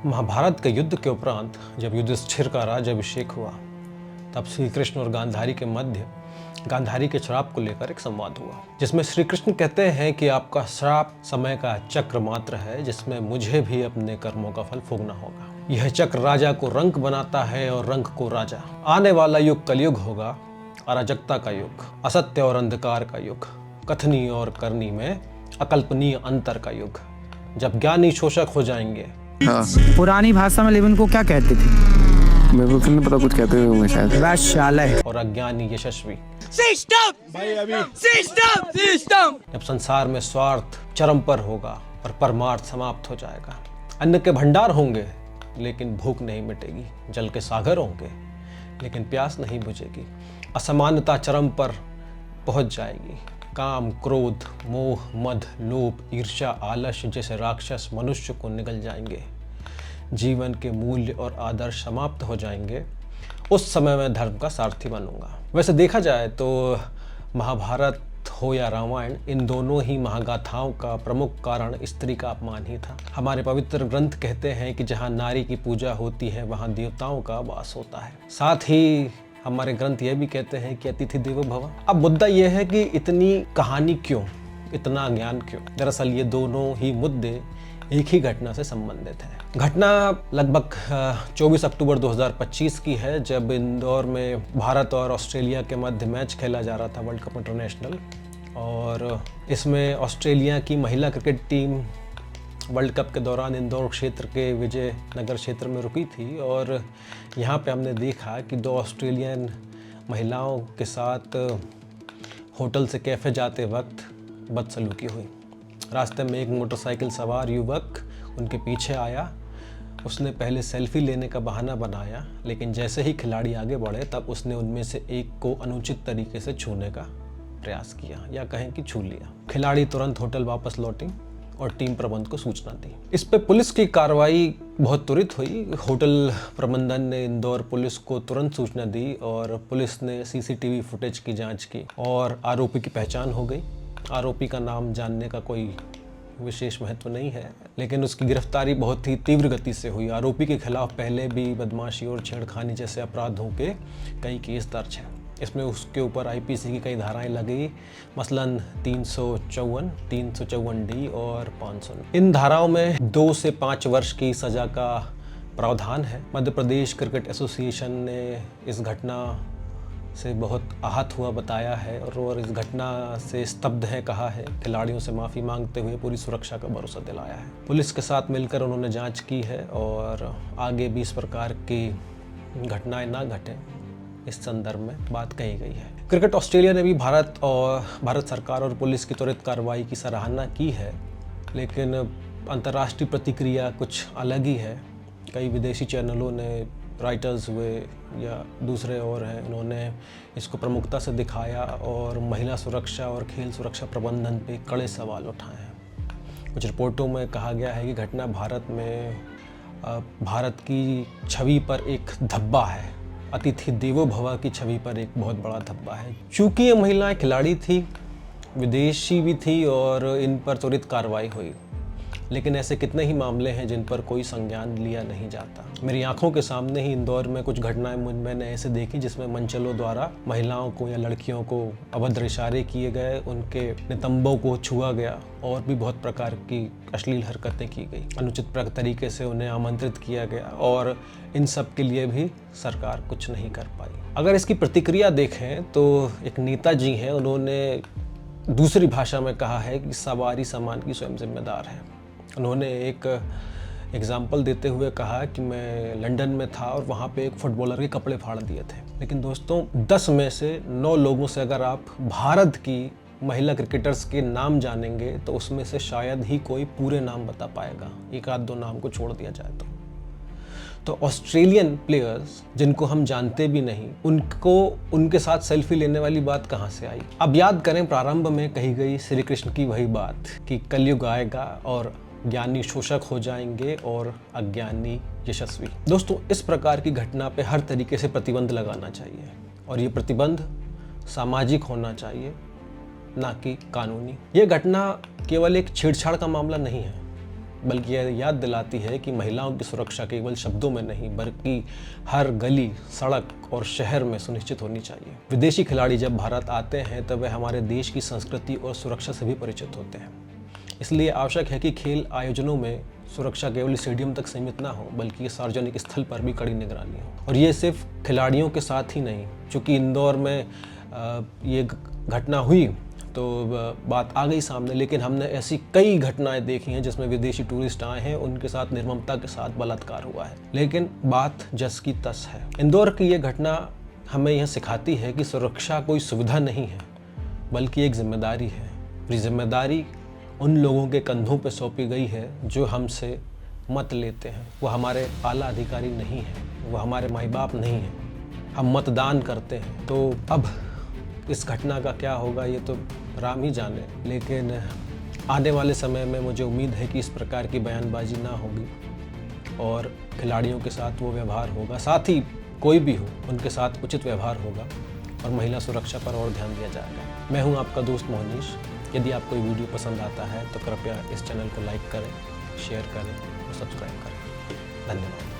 महाभारत के युद्ध के उपरांत जब युधिष्ठिर का राज्याभिषेक हुआ तब श्री कृष्ण और गांधारी के मध्य गांधारी के श्राप को लेकर एक संवाद हुआ, जिसमें श्री कृष्ण कहते हैं कि आपका श्राप समय का चक्र मात्र है, जिसमें मुझे भी अपने कर्मों का फल भोगना होगा। यह चक्र राजा को रंक बनाता है और रंक को राजा। आने वाला युग कलयुग होगा, अराजकता का युग, असत्य और अंधकार का युग, कथनी और करनी में अकल्पनीय अंतर का युग, जब ज्ञानी शोषक हो जाएंगे। हाँ। पुरानी भाषा में लेविन को क्या कहते थे? मेरे को नहीं पता, कुछ कहते होंगे शायद। वैश्यालय। और अज्ञानी यशस्वी। सिस्टम जब संसार में स्वार्थ चरम पर होगा और परमार्थ समाप्त हो जाएगा। अन्न के भंडार होंगे लेकिन भूख नहीं मिटेगी, जल के सागर होंगे लेकिन प्यास नहीं बुझेगी। असमानता चरम पर पहुंच जाएगी। काम, क्रोध, मोह, मद, लोभ, ईर्ष्या, आलस्य जैसे राक्षस मनुष्य को निगल जाएंगे। जीवन के मूल्य और आदर्श समाप्त हो जाएंगे। उस समय मैं धर्म का सारथी बनूंगा। वैसे देखा जाए तो महाभारत हो या रामायण, इन दोनों ही महागाथाओं का प्रमुख कारण स्त्री का अपमान ही था। हमारे पवित्र ग्रंथ कहते हैं कि जहाँ नारी की पूजा होती है वहाँ देवताओं का वास होता है। साथ ही हमारे ग्रंथ यह भी कहते हैं कि अतिथि देवो भव। अब मुद्दा यह है कि इतनी कहानी क्यों, इतना ज्ञान क्यों? दरअसल ये दोनों ही मुद्दे एक ही घटना से संबंधित है। घटना लगभग 24 अक्टूबर 2025 की है, जब इंदौर में भारत और ऑस्ट्रेलिया के मध्य मैच खेला जा रहा था, वर्ल्ड कप इंटरनेशनल। और इसमें ऑस्ट्रेलिया की महिला क्रिकेट टीम वर्ल्ड कप के दौरान इंदौर क्षेत्र के विजय नगर क्षेत्र में रुकी थी। और यहाँ पे हमने देखा कि दो ऑस्ट्रेलियन महिलाओं के साथ होटल से कैफ़े जाते वक्त बदसलूकी हुई। रास्ते में एक मोटरसाइकिल सवार युवक उनके पीछे आया। उसने पहले सेल्फी लेने का बहाना बनाया, लेकिन जैसे ही खिलाड़ी आगे बढ़े तब उसने उनमें से एक को अनुचित तरीके से छूने का प्रयास किया, या कहें कि छू लिया। खिलाड़ी तुरंत होटल वापस लौटी और टीम प्रबंध को सूचना दी। इस पे पुलिस की कार्रवाई बहुत त्वरित हुई। होटल प्रबंधन ने इंदौर पुलिस को तुरंत सूचना दी और पुलिस ने सीसीटीवी फुटेज की जांच की और आरोपी की पहचान हो गई। आरोपी का नाम जानने का कोई विशेष महत्व नहीं है, लेकिन उसकी गिरफ्तारी बहुत ही तीव्र गति से हुई। आरोपी के खिलाफ पहले भी बदमाशी और छेड़खानी जैसे अपराधों के कई केस दर्ज हैं। इसमें उसके ऊपर आईपीसी की कई धाराएं लगी, मसलन 354, 354D और 500। इन धाराओं में 2 से 5 वर्ष की सजा का प्रावधान है। मध्य प्रदेश क्रिकेट एसोसिएशन ने इस घटना से बहुत आहत हुआ बताया है और इस घटना से स्तब्ध है कहा है। खिलाड़ियों से माफ़ी मांगते हुए पूरी सुरक्षा का भरोसा दिलाया है। पुलिस के साथ मिलकर उन्होंने जांच की है और आगे भी इस प्रकार की घटनाएं ना घटें, इस संदर्भ में बात कही गई है। क्रिकेट ऑस्ट्रेलिया ने भी भारत सरकार और पुलिस की त्वरित कार्रवाई की सराहना की है, लेकिन अंतर्राष्ट्रीय प्रतिक्रिया कुछ अलग ही है। कई विदेशी चैनलों ने, राइटर्स हुए या दूसरे और हैं, इन्होंने इसको प्रमुखता से दिखाया और महिला सुरक्षा और खेल सुरक्षा प्रबंधन पे कड़े सवाल उठाए हैं। कुछ रिपोर्टों में कहा गया है कि घटना भारत की छवि पर एक धब्बा है, अतिथि देवो भव की छवि पर एक बहुत बड़ा धब्बा है। चूँकि ये महिलाएं खिलाड़ी थी, विदेशी भी थी और इन पर त्वरित कार्रवाई हुई, लेकिन ऐसे कितने ही मामले हैं जिन पर कोई संज्ञान लिया नहीं जाता। मेरी आंखों के सामने ही इंदौर में कुछ घटनाएं मैंने ऐसे देखी जिसमें मंचलों द्वारा महिलाओं को या लड़कियों को अभद्र इशारे किए गए, उनके नितंबों को छुआ गया और भी बहुत प्रकार की अश्लील हरकतें की गई। अनुचित तरीके से उन्हें आमंत्रित किया गया और इन सब के लिए भी सरकार कुछ नहीं कर पाई। अगर इसकी प्रतिक्रिया देखें तो एक नेता जी हैं, उन्होंने दूसरी भाषा में कहा है कि सवारी सामान की स्वयं जिम्मेदार है। उन्होंने एक एग्जाम्पल देते हुए कहा कि मैं लंदन में था और वहाँ पे एक फुटबॉलर के कपड़े फाड़ दिए थे, लेकिन दोस्तों 10 में से 9 लोगों से अगर आप भारत की महिला क्रिकेटर्स के नाम जानेंगे तो उसमें से शायद ही कोई पूरे नाम बता पाएगा, एक आध दो नाम को छोड़ दिया जाए तो ऑस्ट्रेलियन प्लेयर्स जिनको हम जानते भी नहीं, उनके साथ सेल्फी लेने वाली बात कहाँ से आई? अब याद करें, प्रारंभ में कही गई श्री कृष्ण की वही बात कि कलयुग आएगा और ज्ञानी शोषक हो जाएंगे और अज्ञानी यशस्वी। दोस्तों, इस प्रकार की घटना पे हर तरीके से प्रतिबंध लगाना चाहिए और ये प्रतिबंध सामाजिक होना चाहिए, ना कि कानूनी। ये घटना केवल एक छेड़छाड़ का मामला नहीं है, बल्कि यह याद दिलाती है कि महिलाओं की सुरक्षा केवल शब्दों में नहीं बल्कि हर गली, सड़क और शहर में सुनिश्चित होनी चाहिए। विदेशी खिलाड़ी जब भारत आते हैं तब वे हमारे देश की संस्कृति और सुरक्षा से भी परिचित होते हैं। इसलिए आवश्यक है कि खेल आयोजनों में सुरक्षा केवल स्टेडियम तक सीमित ना हो बल्कि सार्वजनिक स्थल पर भी कड़ी निगरानी हो। और ये सिर्फ खिलाड़ियों के साथ ही नहीं, चूँकि इंदौर में ये घटना हुई तो बात आ गई सामने, लेकिन हमने ऐसी कई घटनाएं देखी हैं जिसमें विदेशी टूरिस्ट आए हैं, उनके साथ निर्ममता के साथ बलात्कार हुआ है। लेकिन बात जस की तस है। इंदौर की ये घटना हमें यह सिखाती है कि सुरक्षा कोई सुविधा नहीं है बल्कि एक जिम्मेदारी है। ये जिम्मेदारी उन लोगों के कंधों पर सौंपी गई है जो हमसे मत लेते हैं। वो हमारे आला अधिकारी नहीं हैं, वो हमारे माई बाप नहीं हैं। हम मतदान करते हैं। तो अब इस घटना का क्या होगा ये तो राम ही जाने, लेकिन आने वाले समय में मुझे उम्मीद है कि इस प्रकार की बयानबाजी ना होगी और खिलाड़ियों के साथ वो व्यवहार होगा, साथ ही कोई भी हो उनके साथ उचित व्यवहार होगा और महिला सुरक्षा पर और ध्यान दिया जाएगा। मैं हूं आपका दोस्त मोहनीश। यदि आपको ये वीडियो पसंद आता है तो कृपया इस चैनल को लाइक करें, शेयर करें और सब्सक्राइब करें। धन्यवाद।